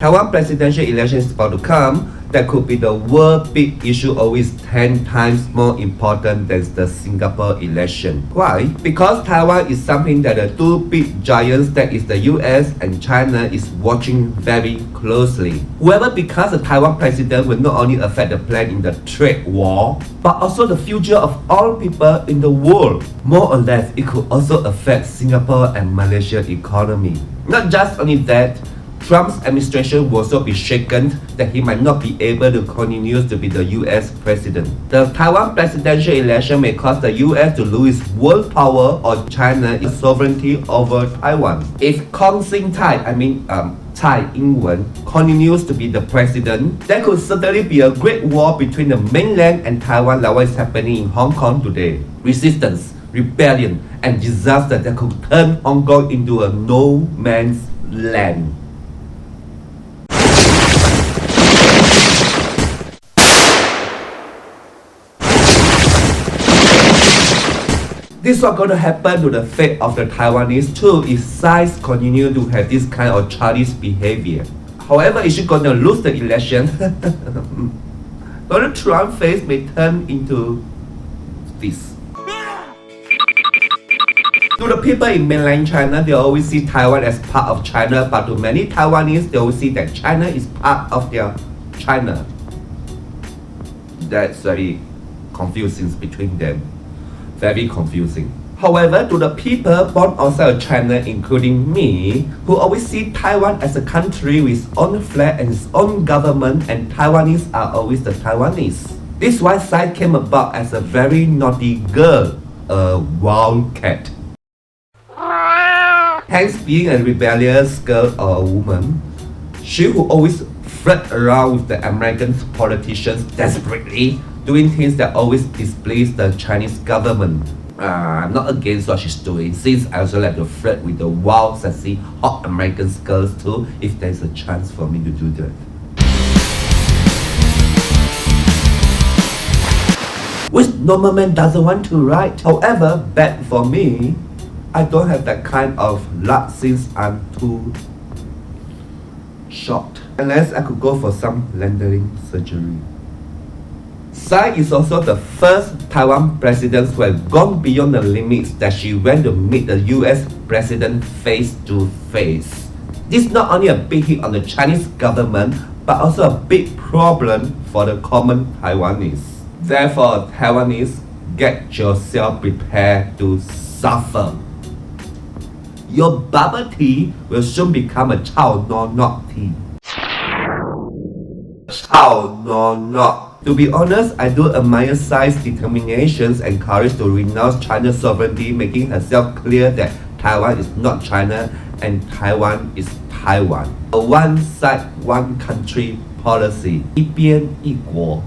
Taiwan presidential election is about to come. That could be the world big issue, always 10 times more important than the Singapore election. Why? Because Taiwan is something that the two big giants, that is the US and China, is watching very closely. Whoever becomes the Taiwan president will not only affect the plan in the trade war, but also the future of all people in the world. More or less, it could also affect Singapore and Malaysia economy. Not just only that, Trump's administration will also be shaken that he might not be able to continue to be the US president. The Taiwan presidential election may cause the US to lose world power or China's sovereignty over Taiwan. If Tsai Ing-wen continues to be the president, there could certainly be a great war between the mainland and Taiwan like what is happening in Hong Kong today. Resistance, rebellion, and disaster that could turn Hong Kong into a no man's land. This is what's going to happen to the fate of the Taiwanese too if Tsai continue to have this kind of childish behavior. However, if she's going to lose the election, Donald Trump's face may turn into this. To the people in mainland China, they always see Taiwan as part of China, but to many Taiwanese, they always see that China is part of their China. That's very confusing between them. Very confusing. However, to the people born outside of China, including me, who always see Taiwan as a country with its own flag and its own government, and Taiwanese are always the Taiwanese. This is why Tsai came about as a very naughty girl, a wildcat. Hence, being a rebellious girl or a woman, she will always flirt around with the American politicians desperately, doing things that always displease the Chinese government. I'm not against what she's doing, since I also like to flirt with the wild, sexy, hot American girls too, if there's a chance for me to do that. Which normal man doesn't want to, right? However, bad for me, I don't have that kind of luck since I'm too short. Unless I could go for some rendering surgery. Tsai is also the first Taiwan president who has gone beyond the limits that she went to meet the US president face to face. This is not only a big hit on the Chinese government, but also a big problem for the common Taiwanese. Therefore, Taiwanese, get yourself prepared to suffer. Your bubble tea will soon become a chao no nok tea. Chao no nok. To be honest, I do admire Tsai's determinations and courage to renounce China's sovereignty, making herself clear that Taiwan is not China and Taiwan is Taiwan. A one side, one country policy, 一边一国,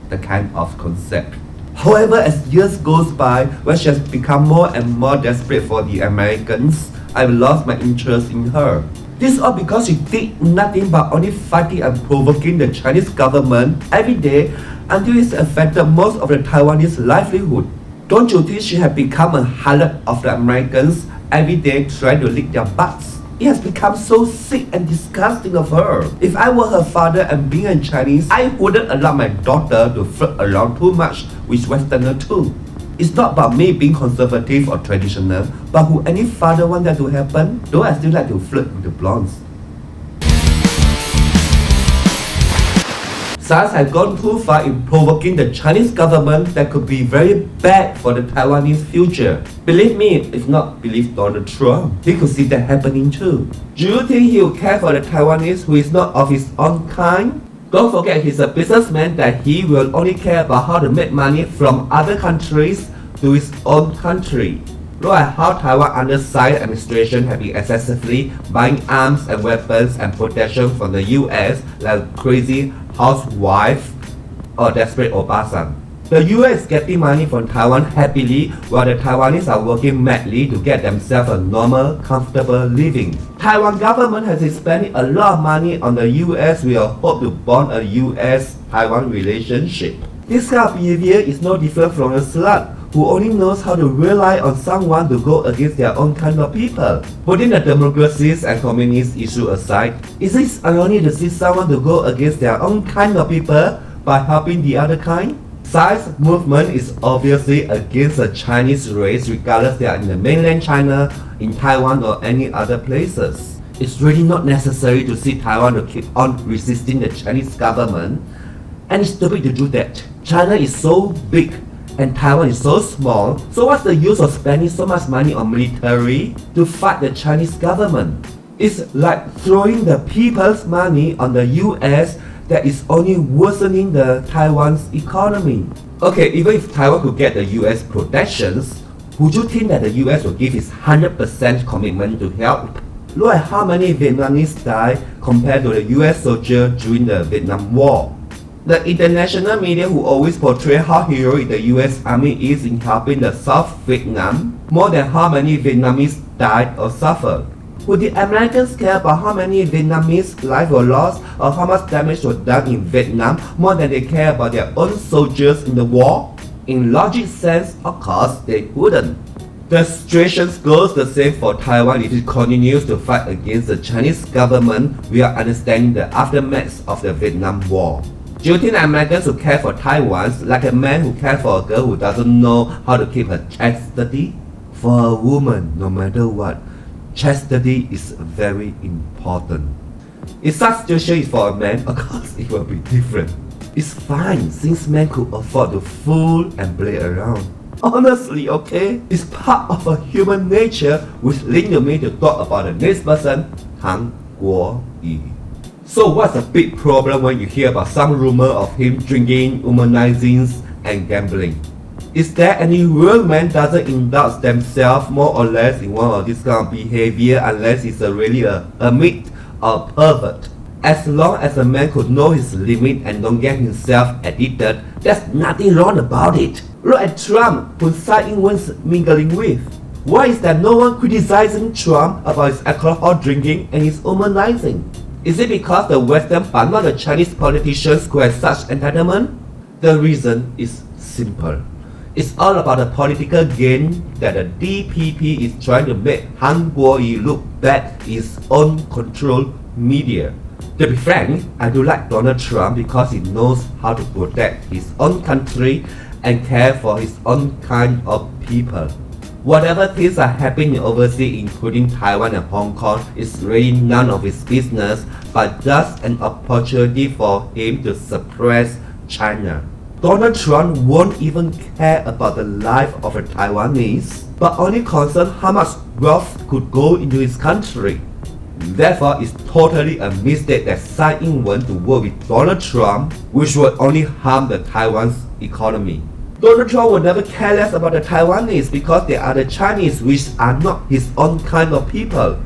the kind of concept. However, as years goes by, when she has become more and more desperate for the Americans, I've lost my interest in her. This is all because she did nothing but only fighting and provoking the Chinese government every day until it's affected most of the Taiwanese livelihood. Don't you think she has become a harlot of the Americans every day trying to lick their butts? It has become so sick and disgusting of her. If I were her father and being a Chinese, I wouldn't allow my daughter to flirt around too much with Westerner too. It's not about me being conservative or traditional, but would any father want that to happen? Though I still like to flirt with the blondes. Tsai has gone too far in provoking the Chinese government that could be very bad for the Taiwanese future. Believe me, if not believe Donald Trump, he could see that happening too. Do you think he will care for the Taiwanese who is not of his own kind? Don't forget he's a businessman that he will only care about how to make money from other countries to his own country. Look at how Taiwan under Tsai administration have been excessively buying arms and weapons and protection from the US like crazy housewife or desperate obasan. The US is getting money from Taiwan happily while the Taiwanese are working madly to get themselves a normal, comfortable living. Taiwan government has been spending a lot of money on the US with a hope to bond a US-Taiwan relationship. This kind of behavior is no different from a slut who only knows how to rely on someone to go against their own kind of people. Putting the democracies and communist issue aside, is it ironic to see someone to go against their own kind of people by helping the other kind? Tsai's movement is obviously against the Chinese race regardless they are in the mainland China, in Taiwan or any other places. It's really not necessary to see Taiwan to keep on resisting the Chinese government, and it's stupid to do that. China is so big and Taiwan is so small, so what's the use of spending so much money on military to fight the Chinese government? It's like throwing the people's money on the US that is only worsening the Taiwan's economy. Okay, even if Taiwan could get the US protections, would you think that the US will give its 100% commitment to help? Look at how many Vietnamese died compared to the US soldiers during the Vietnam War. The international media who always portray how heroic the US Army is in helping the South Vietnam, more than how many Vietnamese died or suffered. Would the Americans care about how many Vietnamese lives were lost or how much damage was done in Vietnam more than they care about their own soldiers in the war? In logic sense, of course, they wouldn't. The situation goes the same for Taiwan if it continues to fight against the Chinese government without understanding the aftermath of the Vietnam War. Do you think Americans who care for Taiwan like a man who cares for a girl who doesn't know how to keep her chastity? For a woman, no matter what, chastity is very important. If such situation is for a man, of course it will be different. It's fine since men could afford to fool and play around. Honestly, okay? It's part of a human nature which linked me to talk about the next person, Kuo-Yu. So what's the big problem when you hear about some rumor of him drinking, womanizing and gambling? Is there any real man doesn't indulge themselves more or less in one of this kind of behavior unless it's really a myth or a pervert? As long as a man could know his limit and don't get himself addicted, there's nothing wrong about it. Look at Trump, who Tsai Ing-wen's mingling with. Why is there no one criticizing Trump about his alcohol drinking and his womanizing? Is it because the Western but not the Chinese politicians who have such entitlement? The reason is simple. It's all about the political gain that the DPP is trying to make Han Kuo-Yu look bad in his own controlled media. To be frank, I do like Donald Trump because he knows how to protect his own country and care for his own kind of people. Whatever things are happening overseas, including Taiwan and Hong Kong, is really none of his business, but just an opportunity for him to suppress China. Donald Trump won't even care about the life of a Taiwanese, but only concerned how much wealth could go into his country. Therefore, it's totally a mistake that Tsai Ing-wen to work with Donald Trump, which would only harm the Taiwan's economy. Donald Trump will never care less about the Taiwanese because they are the Chinese, which are not his own kind of people.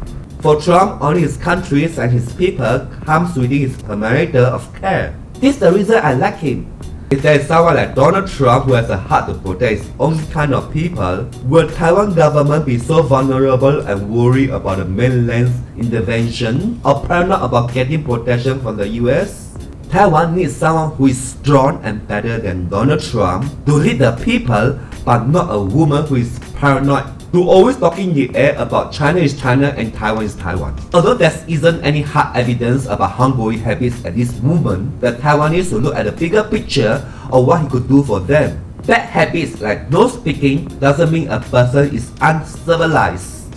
For Trump, only his countries and his people comes within his perimeter of care. This is the reason I like him. If there is someone like Donald Trump who has a heart to protect his own kind of people, will Taiwan government be so vulnerable and worried about the mainland's intervention or paranoid about getting protection from the US? Taiwan needs someone who is strong and better than Donald Trump to lead the people, but not a woman who is paranoid, who always talking in the air about China is China and Taiwan is Taiwan. Although there isn't any hard evidence about ongoing habits at this moment, the Taiwanese will look at the bigger picture of what he could do for them. Bad habits like no speaking doesn't mean a person is uncivilized.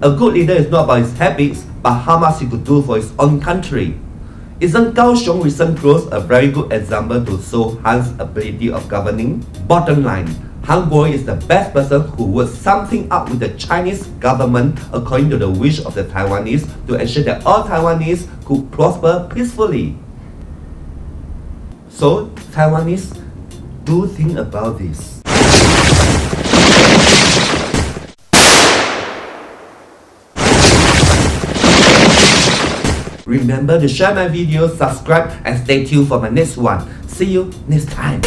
A good leader is not about his habits, but how much he could do for his own country. Isn't Kaohsiung's recent growth a very good example to show Han's ability of governing? Bottom line, Han Kuo-Yu is the best person who works something out with the Chinese government according to the wish of the Taiwanese to ensure that all Taiwanese could prosper peacefully. So, Taiwanese, do think about this. Remember to share my video, subscribe and stay tuned for my next one. See you next time.